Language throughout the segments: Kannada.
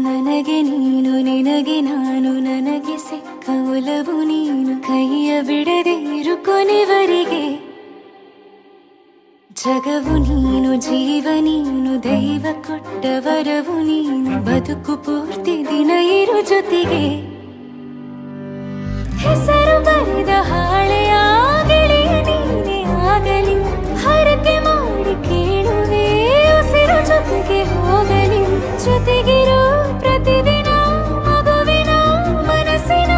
ನನಗೆ ನೀನು ನಿನಗೆ ನಾನು ನನಗೆ ಸಿಕ್ಕ ಒಲವು ನೀನು ಕೈಯ ಬಿಡದೆ ಇರು ಕೊನೆವರೆಗೆ ಜಗವು ನೀನು ಜೀವ ನೀನು ದೈವ ಕೊಟ್ಟ ವರವು ನೀನು ಬದುಕು ಪೂರ್ತಿ ದಿನ ಇರು ಜೊತೆಗೆ ಹೆಸರು ಬರೆದ ಹಾಳೆಯಾಗಲಿ ನೀನೇ ಆಗಲಿ ಹರಕೆ ಮಾಡಿ ಕೇಳುವೆ ಉಸಿರು ಜೊತೆಗೆ ಹೋಗಲಿ ಜೊತೆಗಿರೋ ಪ್ರತಿದಿನ ಮಗುವಿನ ಮನಸ್ಸಿನ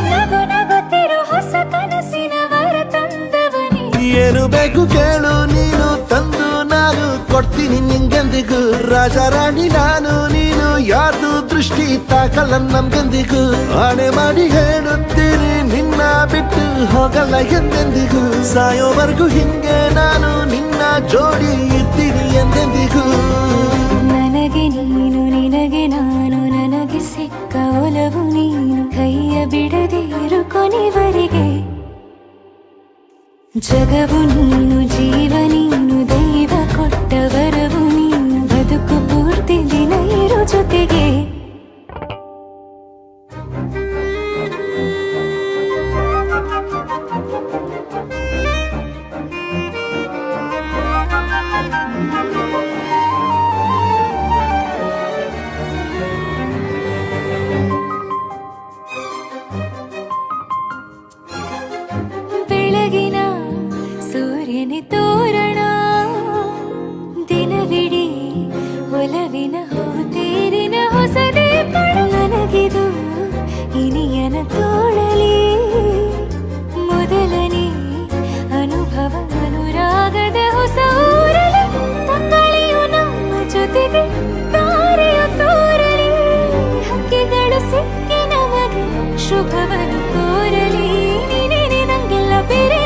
ನಗು ನಗುತ್ತಿರೋ ಹೊಸ ಕನಸಿನ ವರ ತಂದವನೇ ಏನು ಬೇಕು ಕೇಳು ನೀನು ತಂದು ನಾನು ಕೊಡ್ತೀನಿ ನಿಂಗೆಂದಿಗೂ ರಾಜ ರಾಣಿ ನಾನು ನೀನು ಯಾರ್ದು ದೃಷ್ಟಿ ತಾಕಲ್ಲ ನಮ್ಗೆಂದಿಗೂ ಆಣೆ ಮಾಡಿ ಹೇಳುತ್ತೀನಿ ನಿನ್ನ ಬಿಟ್ಟು ಹೋಗಲ್ಲ ಎಂದೆಂದಿಗೂ ಸಾಯೋವರೆಗೂ ಹಿಂಗೆ ನಾನು ನಿನ್ನ ಜೋಡಿ ಇರ್ತೀನಿ ಎಂದೆಂದಿಗೂ ನನಗೆ ನೀನು ನಿನಗೆ ನಾನು ನನಗೆ ಸಿಕ್ಕ ಒಲವು ನೀನು ಕೈಯ ಬಿಡದೆ ಇರು ಕೊನೆವರೆಗೆ ಜಗವು ನೀನು ಜೀವ ನೀನು ದೈವ ಕೊಟ್ಟ ವರವು ನೀನು ಬದುಕು ಪೂರ್ತಿ ದಿನ ಇರು ಜೊತೆಗೆ ಬೆಳಗಿನ ಸೂರ್ಯನ ತೋರಣ ದಿನವಿಡೀ ಒಲವಿನ ಹೋತೇರಿನ ಹೊಸದೇ ನನಗಿದು ಇನಿಯನ ತೋಳಲಿ ಮೊದಲನೇ ಅನುಭವ ಅನುರಾಗದ ಹೊಸ ಊರಲಿ ತಂಗಳಿಯು ನಮ್ಮ ಜೊತೆಗೆ ತಾರೆಯ ತೋರಲಿ ಹಕ್ಕಿಗಳು ಸಿಕ್ಕಿ ನಮಗೆ ಶುಭವನ್ನು ಕೋರಲಿ ನೀನೇ ನಂಗೆಲ್ಲ ಬೇರೆ